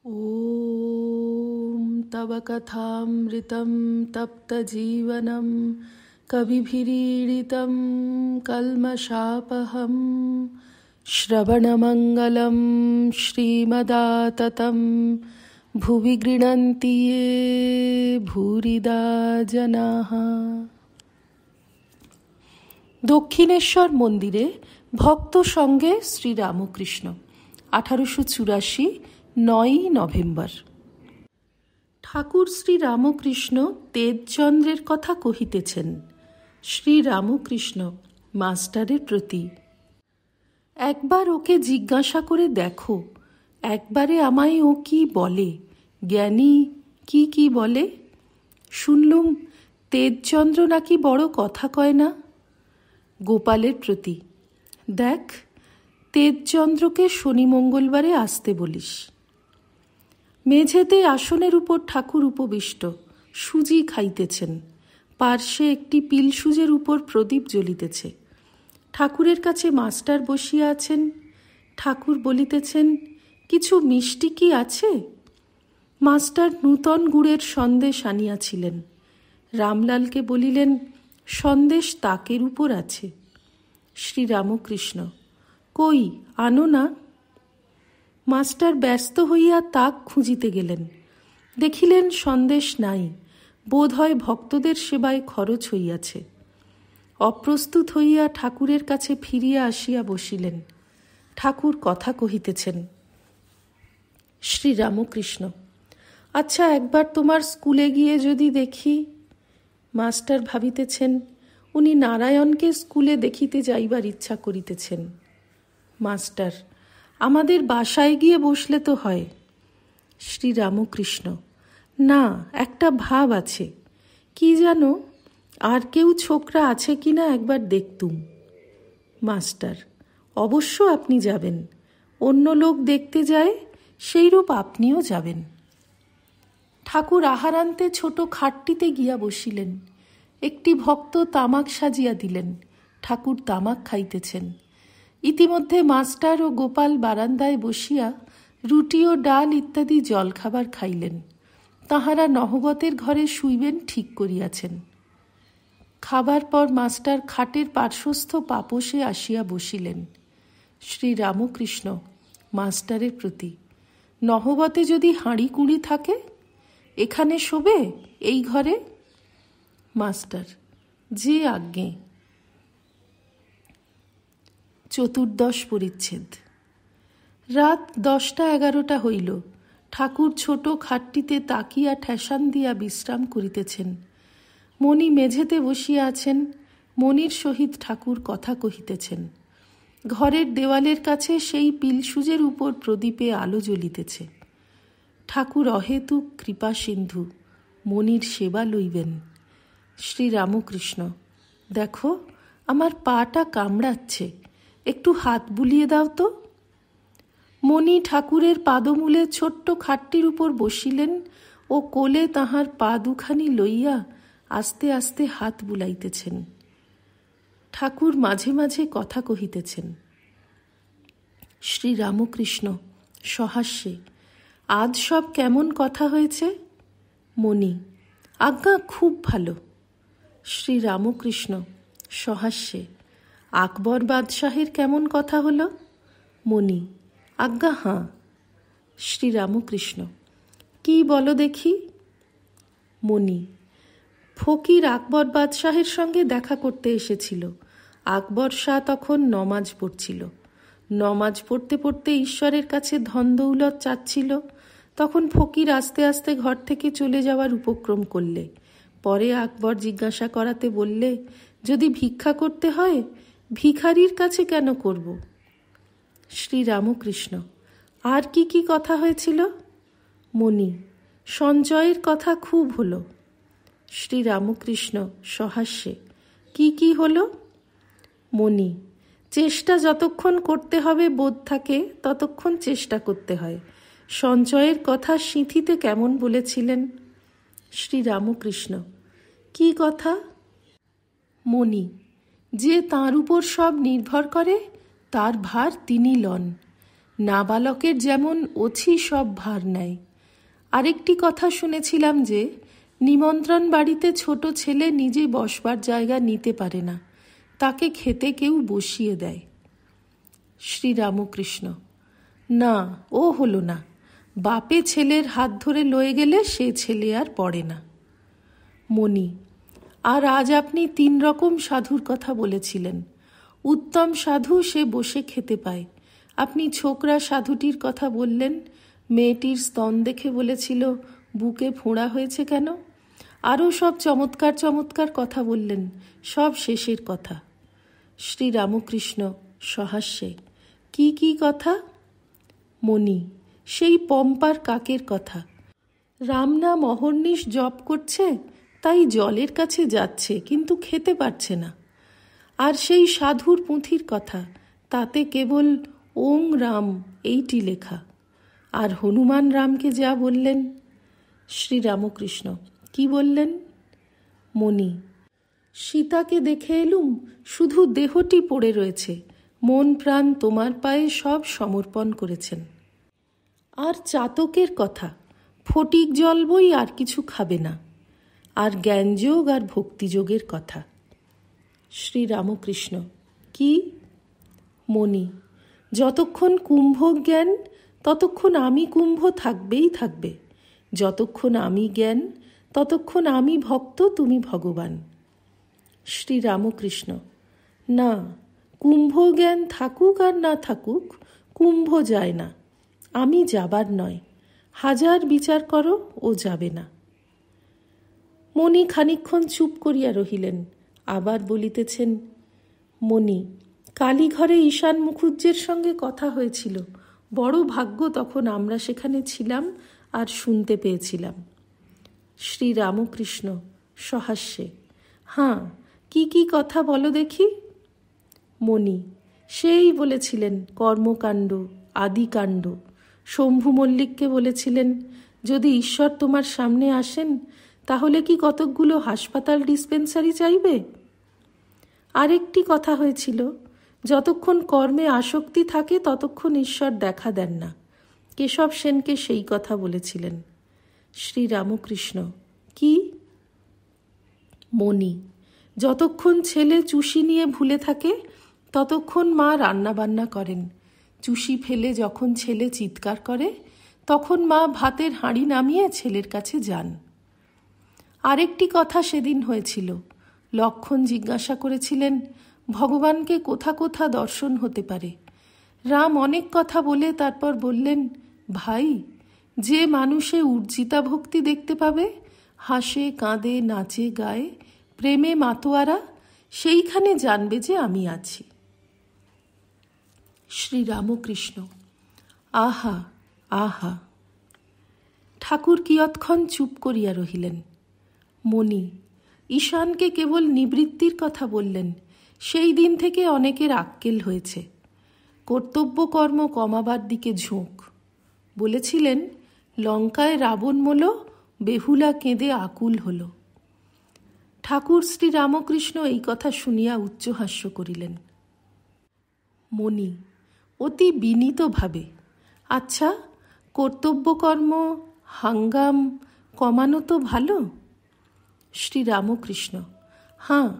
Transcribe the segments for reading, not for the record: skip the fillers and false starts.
ॐ तव कथामृतं तप्तजीवनं कविभिरीडितं कल्मषापहं श्रवणमङ्गलं श्रीमदाततं भुवि गृह्णन्ति ये भूरिदा जनाः। দক্ষিণেশ্বর মন্দিরে ভক্ত সঙ্গে শ্রীরামকৃষ্ণ 1884 9 নভেম্বর। ঠাকুর শ্রীরামকৃষ্ণ তেজচন্দ্রের কথা কহিতেছেন। শ্রীরামকৃষ্ণ মাস্টারের প্রতি, একবার ওকে জিজ্ঞাসা করে দেখো, একবারে আমায় ও কি বলে, জ্ঞানী কি কি বলে। শুনলুম তেজচন্দ্র নাকি বড় কথা কয় না। গোপালের প্রতি, দেখ তেজচন্দ্রকে শনি মঙ্গলবারে আসতে বলিস। মেঝেতে আসনের উপর ঠাকুর উপবিষ্ট, সুজি খাইতেছেন। পার্শ্বে একটি পিলসুজের উপর প্রদীপ জ্বলিতেছে। ঠাকুরের কাছে মাস্টার বসিয়া আছেন। ঠাকুর বলিতেছেন, কিছু মিষ্টি কি আছে? মাস্টার নূতন গুড়ের সন্দেশ আনিয়াছিলেন। রামলালকে বলিলেন, সন্দেশ তাকের উপর আছে। শ্রীরামকৃষ্ণ, কই আনো না। মাস্টার ব্যস্ত হইয়া তাক খুঁজিতে গেলেন। দেখিলেন সন্দেশ নাই, বোধ হয় ভক্তদের সেবায় খরচ হইয়াছে। অপ্রস্তুত হইয়া ঠাকুরের কাছে ফিরিয়া আসিয়া বসিলেন। ঠাকুর কথা কহিতেছেন। শ্রীরামকৃষ্ণ, আচ্ছা একবার তোমার স্কুলে গিয়ে যদি দেখি। মাস্টার ভাবিতেছেন, উনি নারায়ণকে স্কুলে দেখিতে যাইবার ইচ্ছা করিতেছেন। মাস্টার, আমাদের বাসায় গিয়ে বসলে তো হয়। শ্রীরামকৃষ্ণ, না, একটা ভাব আছে, কি জানো, আর কেউ ছোকরা আছে কি না একবার দেখতুম। মাস্টার, অবশ্য আপনি যাবেন, অন্য লোক দেখতে যায় সেইরূপ আপনিও যাবেন। ঠাকুর আহারান্তে ছোট খাটটিতে গিয়া বসিলেন। একটি ভক্ত তামাক সাজিয়া দিলেন। ঠাকুর তামাক খাইতেছেন। ইতিমধ্যে মাস্টার ও গোপাল বারান্দায় বসিয়া রুটি ও ডাল ইত্যাদি জলখাবার খাইলেন। তাহারা নহবতের ঘরে শুইবেন ঠিক করিয়াছেন। খাবার পর মাস্টার খাটের পার্শ্বস্থ পাপোশে আসিয়া বসিলেন। শ্রীরামকৃষ্ণ মাস্টারের প্রতি, নহবতে যদি হাঁড়ি কুড়ি থাকে, এখানে শোবে এই ঘরে? মাস্টার, যে আজ্ঞে। চতুর্দশ পরিচ্ছেদ। রাত 10টা-11টা হইল। ঠাকুর ছোট খাটটিতে তাকিয়া ঠেসান দিয়া বিশ্রাম করিতেছেন। মণি মেঝেতে বসিয়া আছেন। মণির সহিত ঠাকুর কথা কহিতেছেন। ঘরের দেওয়ালের কাছে সেই পিলসুজের উপর প্রদীপে আলো জ্বলিতেছে। ঠাকুর অহেতুক কৃপা সিন্ধু, মণির সেবা লইবেন। শ্রীরামকৃষ্ণ, দেখো আমার পাটা কামড়াচ্ছে, একটু হাত বুলিয়ে দাও তো। মণি ঠাকুরের পাদমূলে ছোট্ট খাটটির উপর বসিলেন ও কোলে তাহার পা দুখানি লইয়া আস্তে আস্তে হাত বুলাইতেছেন। ঠাকুর মাঝে মাঝে কথা কহিতেছেন। শ্রীরামকৃষ্ণ সহাস্যে, আজ সব কেমন কথা হয়েছে? মণি, আজ্ঞা খুব ভালো। শ্রীরামকৃষ্ণ সহাস্যে, আকবর বাদশাহের কেমন কথা হলো? মণি, আজ্ঞা হাঁ। শ্রীরামকৃষ্ণ, কি বলো দেখি। মণি, ফকির আকবর বাদশাহের সঙ্গে দেখা করতে এসেছিল। আকবর শাহ তখন নমাজ পড়ছিল। নমাজ পড়তে পড়তে ঈশ্বরের কাছে ধন দৌলত চাচ্ছিল। তখন ফকির আস্তে আস্তে ঘর থেকে চলে যাওয়ার উপক্রম করলে। পরে আকবর জিজ্ঞাসা করাতে বললে, যদি ভিক্ষা করতে হয় ভিখারির কাছে কেন করব? শ্রীরামকৃষ্ণ, আর কি কি কথা হয়েছিল? মণি, সঞ্চয়ের কথা খুব হলো। শ্রীরামকৃষ্ণ সহাস্যে, কি কি হলো? মণি, চেষ্টা যতক্ষণ করতে হবে বোধ থাকে ততক্ষণ চেষ্টা করতে হয়। সঞ্চয়ের কথা সিঁথিতে কেমন বলেছিলেন? শ্রীরামকৃষ্ণ, কি কথা? মণি, যে তাঁর উপর সব নির্ভর করে তার ভার তিনি লন। নাবালকের যেমন অছি সব ভার নেয়। আরেকটি কথা শুনেছিলাম যে নিমন্ত্রণ বাড়িতে ছোট ছেলে নিজে বসবার জায়গা নিতে পারে না, তাকে খেতে কেউ বসিয়ে দেয়। শ্রীরামকৃষ্ণ: না, ও হলো না। বাপে ছেলের হাত ধরে লয়ে গেলে সে ছেলে আর পড়ে না। মণি: আর আজ আপনি 3 রকম সাধুর কথা বলেছিলেন। উত্তম সাধু সে বসে খেতে পায়। আপনি ছোকরা সাধুটির কথা বললেন, মেয়েটির স্তন দেখে বলেছিল বুকে ফোঁড়া হয়েছে কেন। আরও সব চমৎকার চমৎকার কথা বললেন, সব শেষের কথা। শ্রীরামকৃষ্ণ সহাস্যে: কি কি কথা? মণি: সেই পম্পার কাকের কথা। রাম নাম অহর্নিশ জপ করছে, তাই জলের কাছে যাচ্ছে, কিন্তু খেতে পারছে না। আর সেই সাধুর পুঁথির কথা, তাতে কেবল ওং রাম এইটি লেখা। আর হনুমান রামকে যা বললেন। শ্রীরামকৃষ্ণ: কি বললেন? মণি: সীতাকে দেখে এলুম, শুধু দেহটি পড়ে রয়েছে, মন প্রাণ তোমার পায়ে সব সমর্পণ করেছেন। আর চাতকের কথা, ফটিক জল বই আর কিছু খাবে না। আর জ্ঞানযোগ আর ভক্তিযোগের কথা। শ্রীরামকৃষ্ণ: কি? মণি: যতক্ষণ কুম্ভ জ্ঞান, ততক্ষণ আমি কুম্ভ থাকবেই থাকবে। যতক্ষণ আমি জ্ঞান, ততক্ষণ আমি ভক্ত, তুমি ভগবান। শ্রীরামকৃষ্ণ: না, কুম্ভ জ্ঞান থাকুক আর না থাকুক, কুম্ভ যায় না। আমি যাবার নয়, হাজার বিচার করো, ও যাবে না। মণি খানিকক্ষণ চুপ করিয়া রহিলেন, আবার বলিতেছেন: মণি: কালীঘরে ঈশান মুখুজ্জের সঙ্গে কথা হয়েছিল। বড় ভাগ্য তখন আমরা সেখানে ছিলাম আর শুনতে পেয়েছিলাম। শ্রীরামকৃষ্ণ সহাস্যে: হাঁ, কি কি কথা বলো দেখি। মণি: সেই বলেছিলেন কর্মকাণ্ড, আদিকাণ্ড। শম্ভু মল্লিককে বলেছিলেন, যদি ঈশ্বর তোমার সামনে আসেন তাহলে কি কতকগুলো হাসপাতাল ডিসপেন্সারি চাইবে? আরেকটি কথা হয়েছিল, যতক্ষণ কর্মে আসক্তি থাকে ততক্ষণ ঈশ্বর দেখা দেন না। কেশব সেনকে সেই কথা বলেছিলেন। শ্রীরামকৃষ্ণ: কি? মণি: যতক্ষণ ছেলে চুষি নিয়ে ভুলে থাকে ততক্ষণ মা রান্নাবান্না করেন। চুষি ফেলে যখন ছেলে চিৎকার করে তখন মা ভাতের হাঁড়ি নামিয়ে ছেলের কাছে যান। আরেকটি কথা সেদিন হয়েছিল, লক্ষণ জিজ্ঞাসা করেছিলেন ভগবানকে কোথা কোথা দর্শন হতে পারে। রাম অনেক কথা বলে তারপর বললেন, ভাই, যে মানুষে উর্জিতা ভক্তি দেখতে পাবে, হাসে কাঁদে নাচে গায়ে, প্রেমে মাতোয়ারা, সেইখানে জানবে যে আমি আছি। শ্রীরামকৃষ্ণ: আহা আহা। ঠাকুর কিয়ৎক্ষণ চুপ করিয়া রহিলেন। মণি: ঈশানকে কেবল নিবৃত্তির কথা বললেন। সেই দিন থেকে অনেকের আক্কেল হয়েছে। কর্তব্যকর্ম কমাবার দিকে ঝোঁক। বলেছিলেন, লঙ্কায় রাবণ মল, বেহুলা কেঁদে আকুল হল। ঠাকুর শ্রীরামকৃষ্ণ এই কথা শুনিয়া উচ্চহাস্য করিলেন। মণি অতি বিনীতভাবে: আচ্ছা, কর্তব্যকর্ম হাঙ্গাম কমানো তো ভালো। শ্রীরামকৃষ্ণ: হাঁ,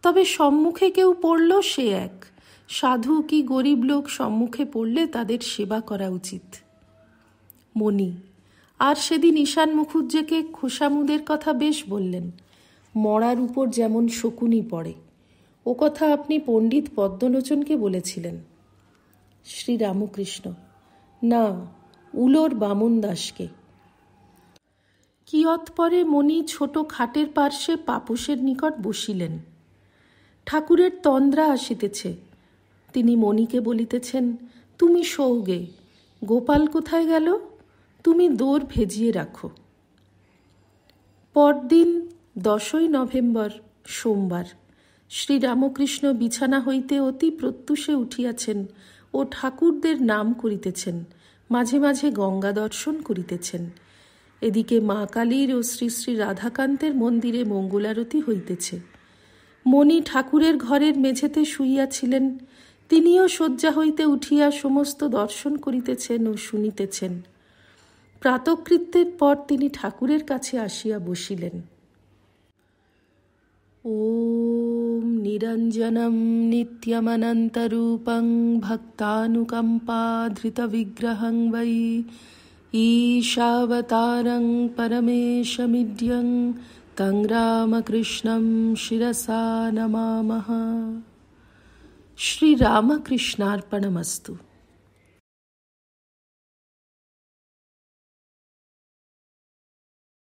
তবে সম্মুখে কেউ পড়ল সে এক, সাধু কি গরিব লোক সম্মুখে পড়লে তাদের সেবা করা উচিত। মণি: আর সেদিন ঈশান মুখুজ্জেকে খোসামুদের কথা বেশ বললেন, মরার উপর যেমন শকুনি পড়ে। ও কথা আপনি পণ্ডিত পদ্মলোচনকে বলেছিলেন। শ্রীরামকৃষ্ণ: না, উলোর বামন দাসকে। কিয়ৎপরে মণি ছোট খাটের পার্শ্বে পাপোশের নিকট বসিলেন। ঠাকুরের তন্দ্রা আসিতেছে। তিনি মণিকে বলিতেছেন, তুমি শোওগে, গোপাল কোথায় গেল? তুমি দৌড় ভেজিয়ে রাখো। পরদিন 10ই নভেম্বর সোমবার। শ্রীরামকৃষ্ণ বিছানা হইতে অতি প্রত্যুষে উঠিয়াছেন ও ঠাকুরদের নাম করিতেছেন, মাঝে মাঝে গঙ্গা দর্শন করিতেছেন। এদিকে মা কালীর ও শ্রী শ্রী রাধাকান্তের মন্দিরে মঙ্গলারতি হইতেছে। মণি ঠাকুরের ঘরের মেঝেতে শুইয়াছিলেন। তিনিও শয্যা হইতে উঠিয়া সমস্ত দর্শন করিতেছেন ও শুনিতেছেন। প্রাতকৃত্যের পর তিনি ঠাকুরের কাছে আসিয়া বসিলেন। ওম নিরঞ্জনম নিত্যমনন্তরূপং ভক্তানুকম্পাধৃতবিগ্রহং বৈ ঈশাবতারং পরমেশমিড্যং তং রামকৃষ্ণং শিরসা নমামঃ। শ্রীরামকৃষ্ণার্পণমস্তু।